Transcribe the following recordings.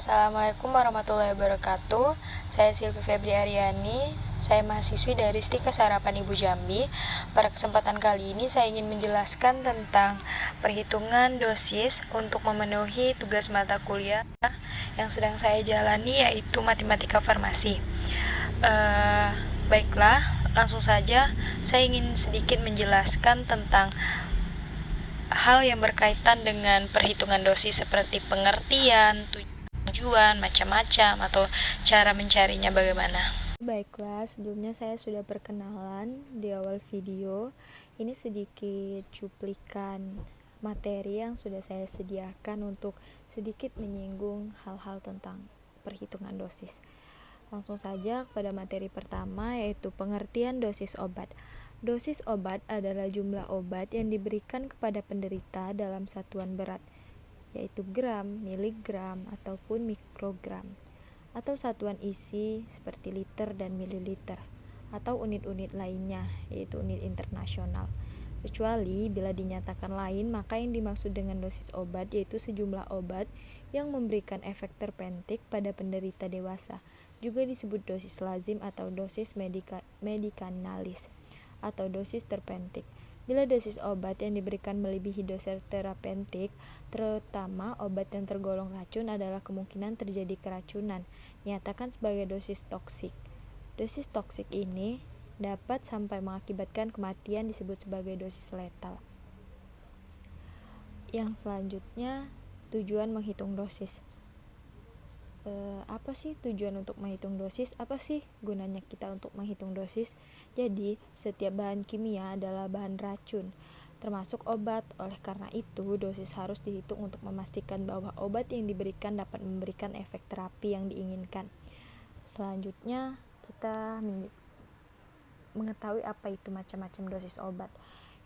Assalamualaikum warahmatullahi wabarakatuh. Saya Silvi Febri Aryani. Saya mahasiswi dari Stika Sarapan Ibu Jambi. Pada kesempatan kali ini saya ingin menjelaskan tentang perhitungan dosis untuk memenuhi tugas mata kuliah yang sedang saya jalani, yaitu Matematika Farmasi. Baiklah, langsung saja saya ingin sedikit menjelaskan tentang hal yang berkaitan dengan perhitungan dosis seperti pengertian, tujuan, macam-macam, atau cara mencarinya bagaimana. Baiklah, sebelumnya saya sudah perkenalan di awal video. Ini sedikit cuplikan materi yang sudah saya sediakan untuk sedikit menyinggung hal-hal tentang perhitungan dosis. Langsung saja pada materi pertama, yaitu pengertian dosis obat. Dosis obat adalah jumlah obat yang diberikan kepada penderita dalam satuan berat, yaitu gram, miligram, ataupun mikrogram, atau satuan isi seperti liter dan mililiter, atau unit-unit lainnya, yaitu unit internasional. Kecuali bila dinyatakan lain, maka yang dimaksud dengan dosis obat yaitu sejumlah obat yang memberikan efek terpentik pada penderita dewasa. Juga disebut dosis lazim atau dosis medikanalis atau dosis terpentik. Bila dosis obat yang diberikan melebihi dosis terapeutik, terutama obat yang tergolong racun, adalah kemungkinan terjadi keracunan, dinyatakan sebagai dosis toksik. Dosis toksik ini dapat sampai mengakibatkan kematian, disebut sebagai dosis letal. Yang selanjutnya, tujuan menghitung dosis. Apa sih tujuan untuk menghitung dosis? Apa sih gunanya kita untuk menghitung dosis? Jadi, setiap bahan kimia adalah bahan racun, termasuk obat. Oleh karena itu, dosis harus dihitung untuk memastikan bahwa obat yang diberikan dapat memberikan efek terapi yang diinginkan. Selanjutnya, kita mengetahui apa itu macam-macam dosis obat.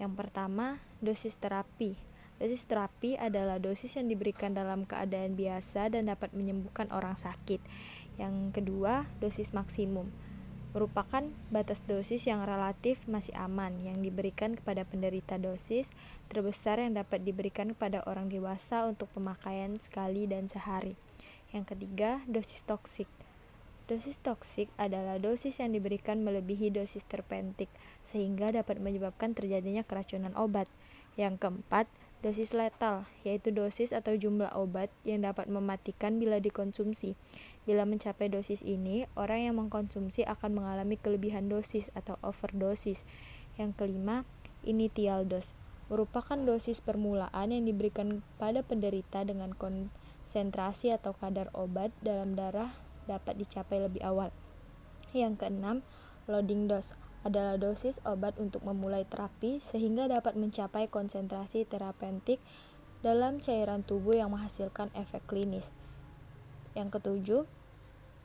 Yang pertama, dosis terapi. Dosis terapi adalah dosis yang diberikan dalam keadaan biasa dan dapat menyembuhkan orang sakit. Yang kedua, dosis maksimum merupakan batas dosis yang relatif masih aman yang diberikan kepada penderita. Dosis terbesar yang dapat diberikan kepada orang dewasa untuk pemakaian sekali dan sehari. Yang ketiga, dosis toksik. Dosis toksik adalah dosis yang diberikan melebihi dosis terpentik sehingga dapat menyebabkan terjadinya keracunan obat. Yang keempat, dosis letal, yaitu dosis atau jumlah obat yang dapat mematikan bila dikonsumsi. Bila mencapai dosis ini, orang yang mengkonsumsi akan mengalami kelebihan dosis atau overdosis. Yang kelima, initial dose, merupakan dosis permulaan yang diberikan pada penderita dengan konsentrasi atau kadar obat dalam darah dapat dicapai lebih awal. Yang keenam, loading dose adalah dosis obat untuk memulai terapi sehingga dapat mencapai konsentrasi terapeutik dalam cairan tubuh yang menghasilkan efek klinis. Yang ketujuh,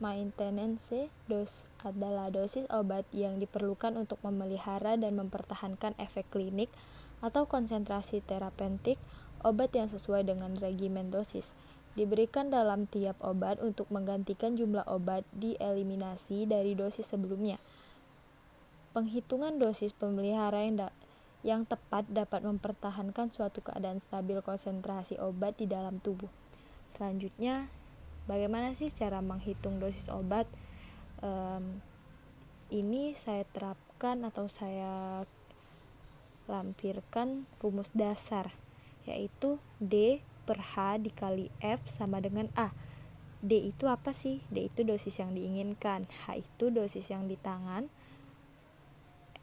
maintenance dose adalah dosis obat yang diperlukan untuk memelihara dan mempertahankan efek klinik atau konsentrasi terapeutik obat yang sesuai dengan regimen dosis. Diberikan dalam tiap obat untuk menggantikan jumlah obat dieliminasi dari dosis sebelumnya. Penghitungan dosis pemelihara yang tepat dapat mempertahankan suatu keadaan stabil konsentrasi obat di dalam tubuh. Selanjutnya, bagaimana sih cara menghitung dosis obat? Ini saya terapkan atau saya lampirkan rumus dasar, yaitu D per H dikali F sama dengan A. D itu apa sih? D itu dosis yang diinginkan, H itu dosis yang di tangan,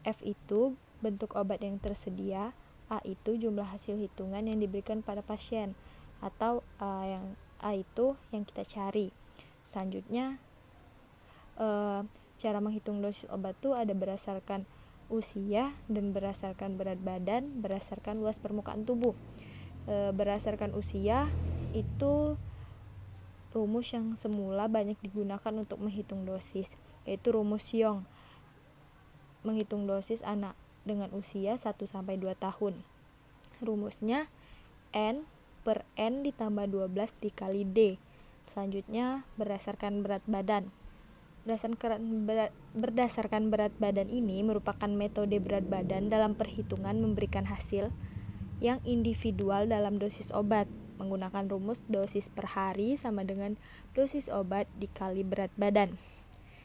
F itu bentuk obat yang tersedia, A itu jumlah hasil hitungan yang diberikan pada pasien, atau yang A itu yang kita cari. Selanjutnya, cara menghitung dosis obat itu ada berdasarkan usia dan berdasarkan berat badan, berdasarkan luas permukaan tubuh. Berdasarkan usia itu rumus yang semula banyak digunakan untuk menghitung dosis, yaitu rumus Young. Menghitung dosis anak dengan usia 1-2 tahun. Rumusnya N per N ditambah 12 dikali D. Selanjutnya, berdasarkan berat badan. Berdasarkan berat badan ini merupakan metode berat badan dalam perhitungan memberikan hasil yang individual dalam dosis obat. menggunakan rumus dosis per hari sama dengan dosis obat dikali berat badan.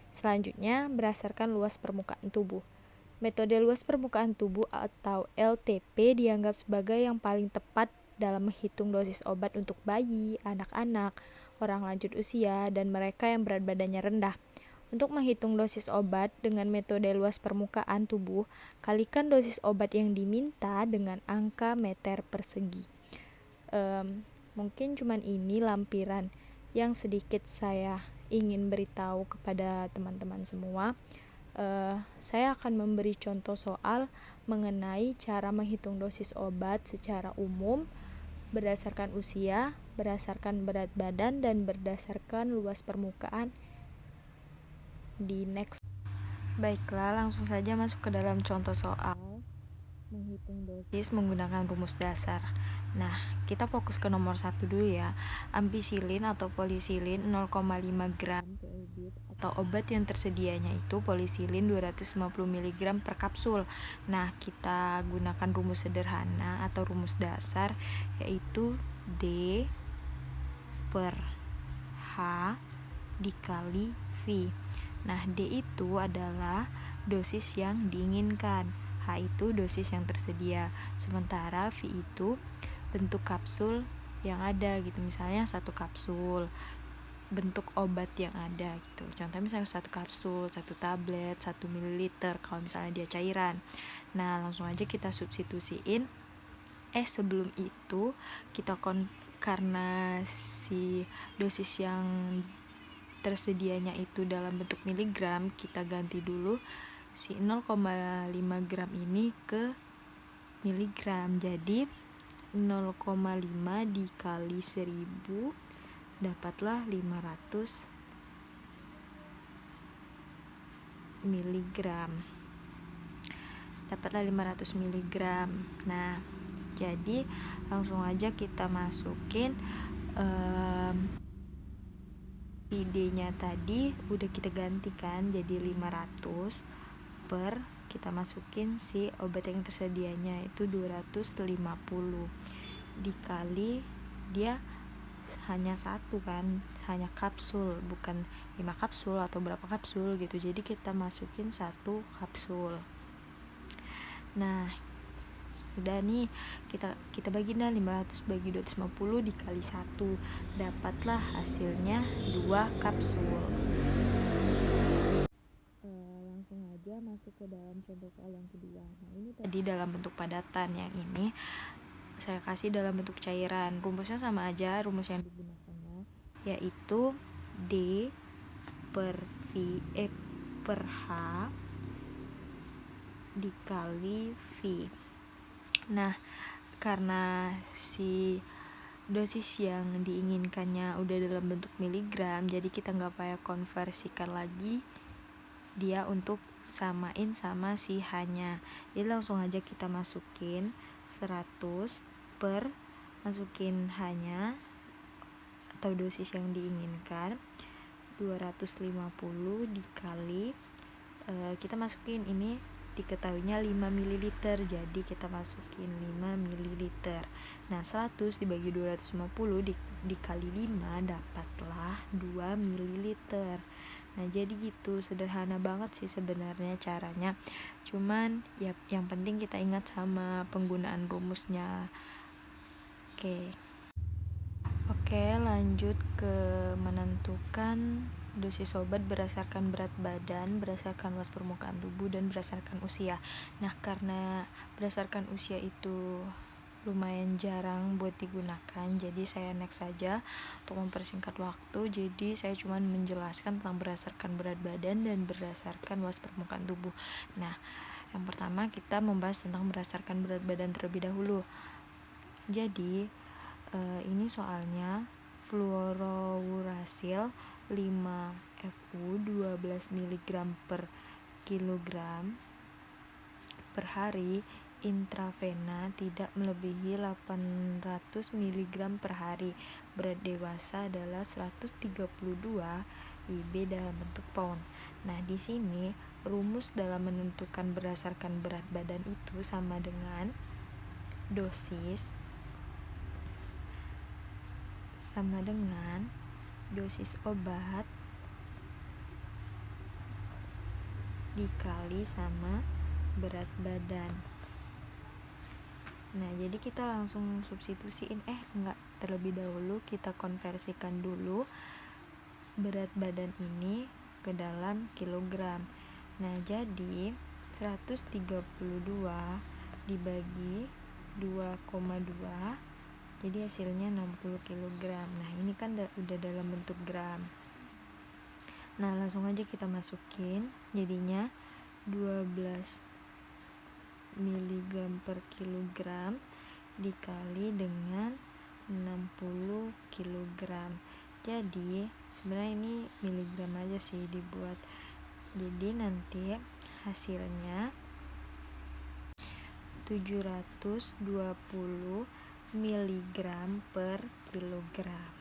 Selanjutnya, berdasarkan luas permukaan tubuh. Metode luas permukaan tubuh atau LTP dianggap sebagai yang paling tepat dalam menghitung dosis obat untuk bayi, anak-anak, orang lanjut usia, dan mereka yang berat badannya rendah. Untuk menghitung dosis obat dengan metode luas permukaan tubuh, kalikan dosis obat yang diminta dengan angka meter persegi. Mungkin cuman ini lampiran yang sedikit saya ingin beritahu kepada teman-teman semua. Saya akan memberi contoh soal mengenai cara menghitung dosis obat secara umum berdasarkan usia, berdasarkan berat badan, dan berdasarkan luas permukaan di next. Baiklah, langsung saja masuk ke dalam contoh soal menghitung dosis menggunakan rumus dasar. Nah, kita fokus ke nomor 1 dulu ya. Ampicillin atau polisilin 0,5 gram per bit atau obat yang tersedianya itu polisilin 250 mg per kapsul. Nah, kita gunakan rumus sederhana atau rumus dasar yaitu D per H dikali V. Nah, D itu adalah dosis yang diinginkan, H itu dosis yang tersedia, sementara V itu bentuk kapsul yang ada gitu. Misalnya satu kapsul, bentuk obat yang ada gitu. Contohnya misalnya satu kapsul, satu tablet, 1 ml kalau misalnya dia cairan. Nah, langsung aja kita substitusiin. Sebelum itu kita karena si dosis yang tersedianya itu dalam bentuk miligram, kita ganti dulu si 0,5 gram ini ke miligram. Jadi 0,5 dikali 1000 dapatlah 500 miligram. Dapatlah 500 miligram. Nah, jadi langsung aja kita masukin D-nya tadi udah kita gantikan jadi 500 per kita masukin si obat yang tersedianya itu 250 dikali dia hanya satu kan, hanya kapsul, bukan 5 kapsul atau berapa kapsul gitu. Jadi kita masukin satu kapsul. Nah, sudah nih kita bagi 500 bagi 250 dikali 1, dapatlah hasilnya 2 kapsul. Langsung aja masuk ke dalam contoh soal yang kedua. Nah, ini tadi dalam bentuk padatan, yang ini saya kasih dalam bentuk cairan. Rumusnya sama aja, rumus yang digunakannya yaitu D per H dikali V. Nah, karena si dosis yang diinginkannya udah dalam bentuk miligram, jadi kita nggak payah konversikan lagi dia untuk samain sama si H-nya. Jadi langsung aja kita masukin 100 per masukin H-nya atau dosis yang diinginkan 250 dikali kita masukin ini diketahuinya 5 ml, jadi kita masukin 5 ml. Nah, 100 dibagi 250 dikali 5 dapatlah 2 ml. Nah, jadi gitu, sederhana banget sih sebenarnya caranya. Cuman ya yang penting kita ingat sama penggunaan rumusnya. Oke, lanjut ke menentukan dosis obat berdasarkan berat badan, berdasarkan luas permukaan tubuh, dan berdasarkan usia. Nah, karena berdasarkan usia itu lumayan jarang buat digunakan, jadi saya next saja untuk mempersingkat waktu. Jadi saya cuma menjelaskan tentang berdasarkan berat badan dan berdasarkan luas permukaan tubuh. Nah, yang pertama kita membahas tentang berdasarkan berat badan terlebih dahulu. Jadi ini soalnya fluorouracil 5 Fu 12 mg per kilogram per hari intravena tidak melebihi 800 mg per hari. Berat dewasa adalah 132 IB dalam bentuk pound. Nah, di sini rumus dalam menentukan berdasarkan berat badan itu sama dengan dosis sama dengan dosis obat dikali sama berat badan. Nah, jadi kita langsung substitusiin, terlebih dahulu kita konversikan dulu berat badan ini ke dalam kilogram. Nah, jadi 132 dibagi 2,2, jadi hasilnya 60 kg. Nah, ini kan udah dalam bentuk gram. Nah, langsung aja kita masukin, jadinya 12 mg per kilogram dikali dengan 60 kg. Jadi sebenarnya ini miligram aja sih dibuat. Jadi nanti hasilnya 720 mg per kilogram.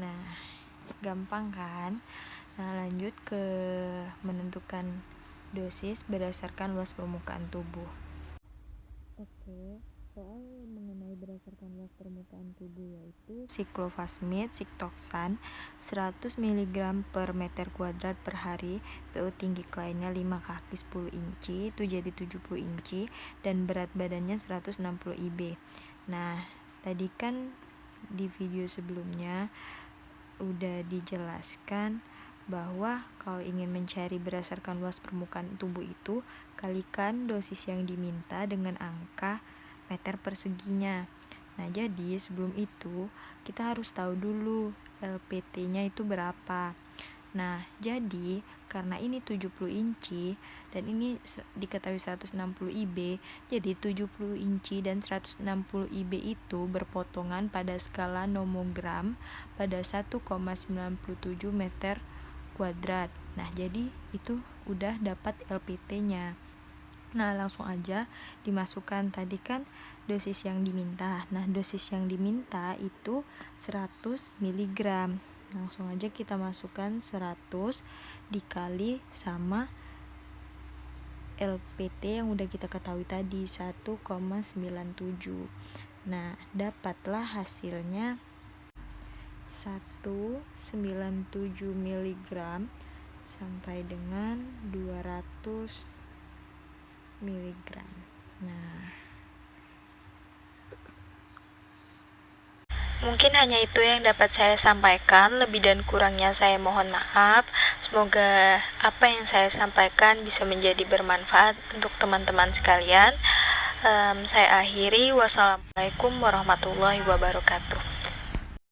Nah, gampang kan? Nah, lanjut ke menentukan dosis berdasarkan luas permukaan tubuh. Oke, soal mengenai berdasarkan luas permukaan tubuh yaitu siklofosfamid, siktoxan 100 mg per meter kuadrat per hari, PU tinggi kliennya 5 kaki 10 inci, itu jadi 70 inci, dan berat badannya 160 IB. Nah, tadi kan di video sebelumnya udah dijelaskan bahwa kalau ingin mencari berdasarkan luas permukaan tubuh itu, kalikan dosis yang diminta dengan angka meter perseginya. Nah, jadi sebelum itu kita harus tahu dulu LPT-nya itu berapa. Nah, jadi karena ini 70 inci dan ini diketahui 160 IB, jadi 70 inci dan 160 IB itu berpotongan pada skala nomogram pada 1,97 meter kuadrat. Nah, jadi itu udah dapat LPT-nya. Nah, langsung aja dimasukkan, tadi kan dosis yang diminta. Nah, dosis yang diminta itu 100 mg. Langsung aja kita masukkan 100 dikali sama LPT yang udah kita ketahui tadi 1,97. Nah, dapatlah hasilnya 197 mg sampai dengan 200 mg. Nah, mungkin hanya itu yang dapat saya sampaikan. Lebih dan kurangnya saya mohon maaf. Semoga apa yang saya sampaikan bisa menjadi bermanfaat untuk teman-teman sekalian. Saya akhiri. Wassalamualaikum warahmatullahi wabarakatuh.